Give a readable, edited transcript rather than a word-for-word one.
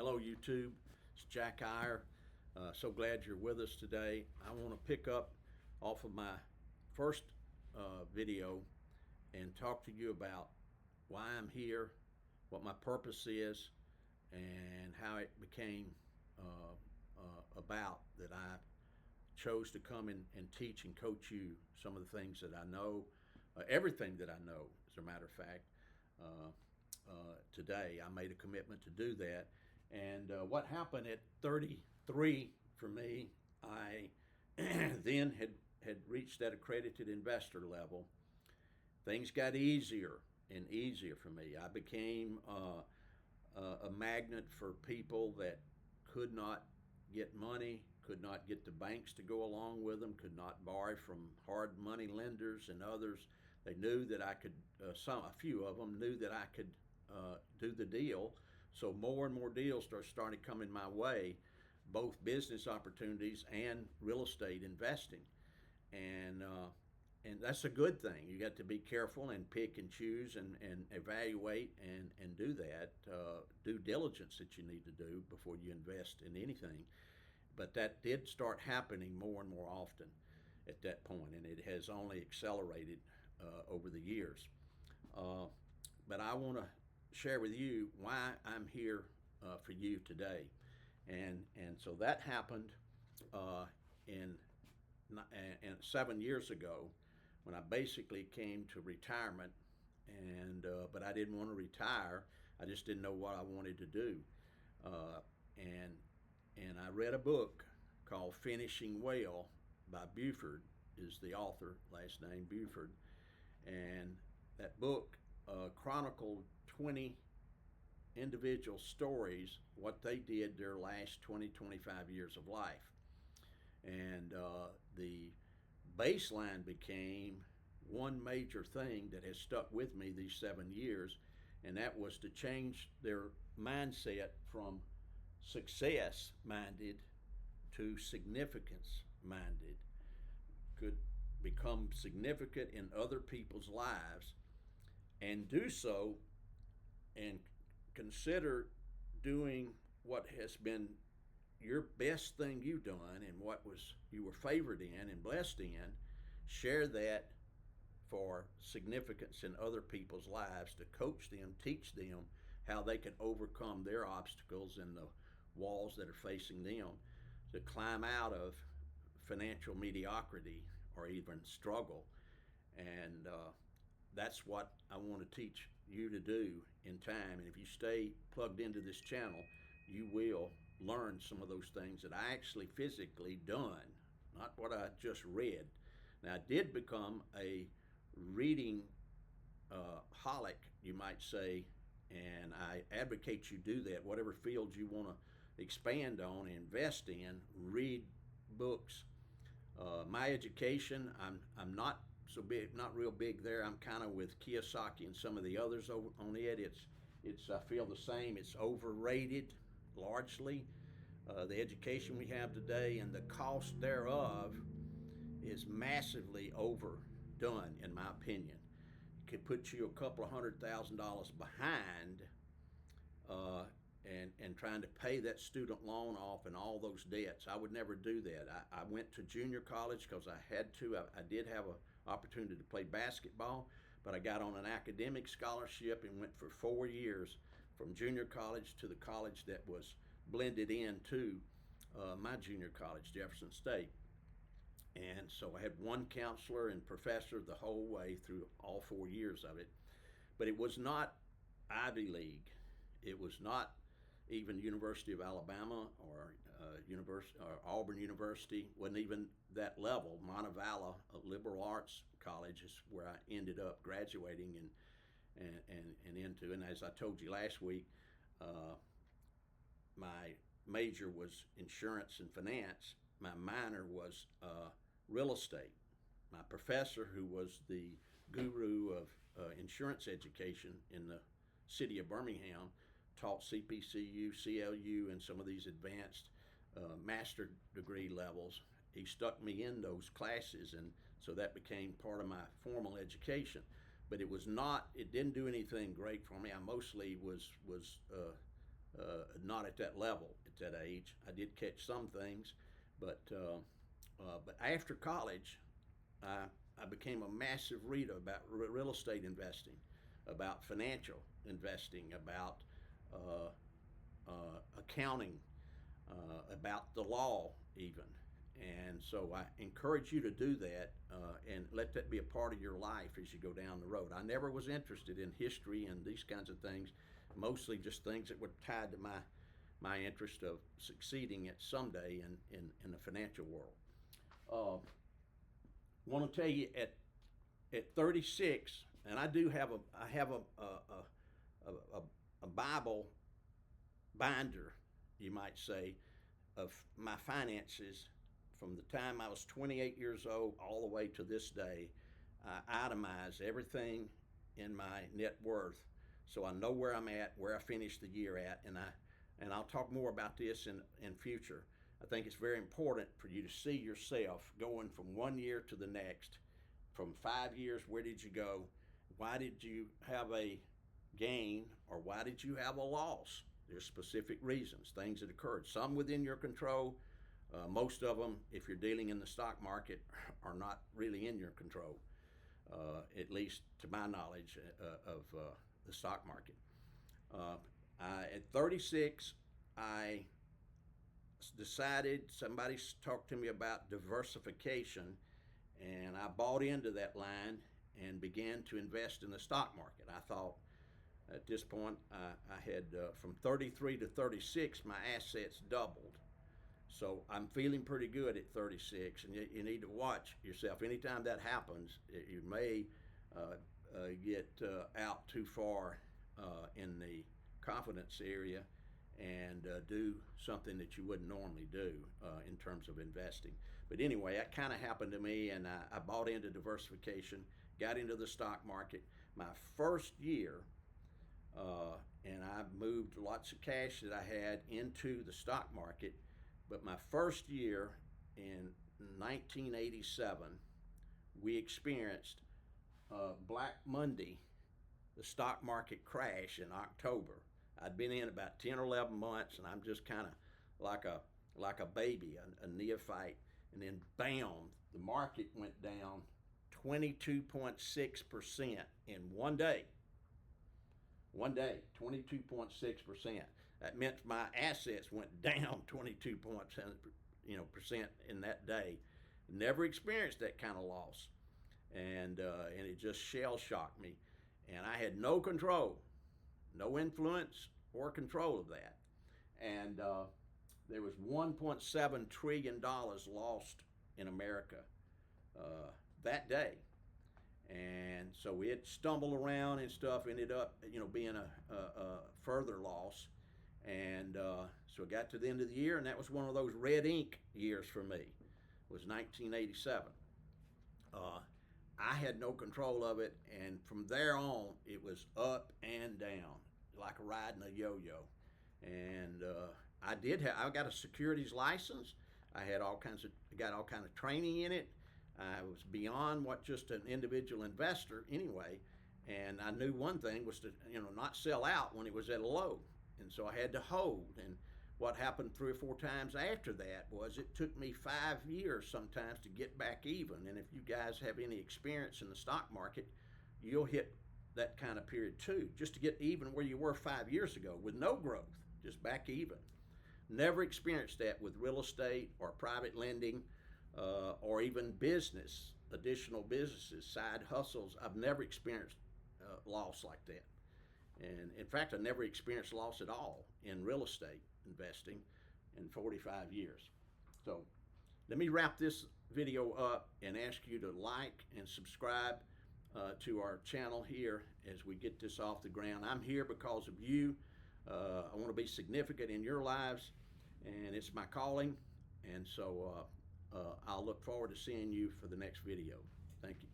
Hello, YouTube. It's Jack Iyer. So glad you're with us today. I want to pick up off of my first video and talk to you about why I'm here, what my purpose is, and how it became about that I chose to come and teach and coach you some of the things that I know, everything that I know, as a matter of fact. Today, I made a commitment to do that. And what happened at 33 for me, I then had reached that accredited investor level. Things got easier and easier for me. I became a magnet for people that could not get money, could not get the banks to go along with them, could not borrow from hard money lenders and others. They knew that I could, a few of them knew that I could do the deal. So more and more deals started coming my way, both business opportunities and real estate investing. And that's a good thing. You got to be careful and pick and choose and evaluate and do that, due diligence that you need to do before you invest in anything. But that did start happening more and more often at that point, and it has only accelerated over the years. But I want to share with you why I'm here for you today. And so that happened in 7 years ago when I basically came to retirement. And but I didn't want to retire. I just didn't know what I wanted to do. And I read a book called Finishing Well by Buford, is the author, last name Buford. And that book chronicled 20 individual stories, what they did their last 20, 25 years of life. And the baseline became one major thing that has stuck with me these 7 years, and that was to change their mindset from success minded to significance minded. Could become significant in other people's lives and do so and consider doing what has been your best thing you've done and what was you were favored in and blessed in. Share that for significance in other people's lives, to coach them, teach them how they can overcome their obstacles and the walls that are facing them, to climb out of financial mediocrity or even struggle. And that's what I want to teach you to do in time. And if you stay plugged into this channel, you will learn some of those things that I actually physically done, not what I just read. Now, I did become a reading holic, you might say, and I advocate you do that. Whatever field you want to expand on, invest in, read books. My education, I'm not so big, not real big there. I'm kind of with Kiyosaki and some of the others on it. It's I feel the same. It's overrated largely. The education we have today and the cost thereof is massively overdone, in my opinion. It could put you a couple of $100,000 behind and trying to pay that student loan off and all those debts. I would never do that. I went to junior college because I had to. I did have an opportunity to play basketball, but I got on an academic scholarship and went for 4 years from junior college to the college that was blended into my junior college, Jefferson State. And so I had one counselor and professor the whole way through all 4 years of it. But it was not Ivy League. It was not even University of Alabama or Auburn University. Wasn't even that level. Montevallo, a liberal arts college, is where I ended up graduating and into. And as I told you last week, my major was insurance and finance. My minor was real estate. My professor, who was the guru of insurance education in the city of Birmingham, taught CPCU, CLU, and some of these advanced master degree levels. He stuck me in those classes, and so that became part of my formal education. But it didn't do anything great for me. I mostly was not at that level at that age. I did catch some things, but after college, I became a massive reader about real estate investing, about financial investing, about accounting, about the law even. And so I encourage you to do that and let that be a part of your life as you go down the road. I never was interested in history and these kinds of things, mostly just things that were tied to my interest of succeeding at someday in the financial world. I want to tell you at 36, and I have a Bible binder, you might say, of my finances from the time I was 28 years old all the way to this day. I itemize everything in my net worth, so I know where I'm at, where I finished the year at, and I'll talk more about this in future. I think it's very important for you to see yourself going from one year to the next. From 5 years, where did you go? Why did you have a gain, or why did you have a loss? There's specific reasons, things that occurred. Some within your control. Most of them, if you're dealing in the stock market, are not really in your control, at least to my knowledge of the stock market. At 36, I decided, somebody talked to me about diversification, and I bought into that line and began to invest in the stock market. I thought at this point I had from 33 to 36, my assets doubled. So I'm feeling pretty good at 36, and you need to watch yourself. Anytime that happens, you may get out too far in the confidence area and do something that you wouldn't normally do in terms of investing. But anyway, that kind of happened to me, and I bought into diversification, got into the stock market. My first year, and I moved lots of cash that I had into the stock market, but my first year in 1987, we experienced Black Monday, the stock market crash in October. I'd been in about 10 or 11 months, and I'm just kind of like a baby, a neophyte. And then, bam, the market went down 22.6% in one day. One day, 22.6%. That meant my assets went down 22% in that day. Never experienced that kind of loss, and it just shell shocked me. And I had no control, no influence or control of that. And there was $1.7 trillion lost in America that day. And so it stumbled around and stuff, ended up, being a further loss. And so it got to the end of the year, and that was one of those red ink years for me. It was 1987. I had no control of it, and from there on, it was up and down, like riding a yo-yo. And I got a securities license. I got all kinds of training in it. I was beyond what just an individual investor anyway, and I knew one thing was to not sell out when it was at a low, and so I had to hold. And what happened 3 or 4 times after that was it took me 5 years sometimes to get back even. And if you guys have any experience in the stock market, you'll hit that kind of period too, just to get even where you were 5 years ago with no growth, just back even. Never experienced that with real estate or private lending or even business, additional businesses, side hustles. I've never experienced loss like that. And in fact, I never experienced loss at all in real estate investing in 45 years. So let me wrap this video up and ask you to like and subscribe to our channel here as we get this off the ground. I'm here because of you. I want to be significant in your lives, and it's my calling. And so I'll look forward to seeing you for the next video. Thank you.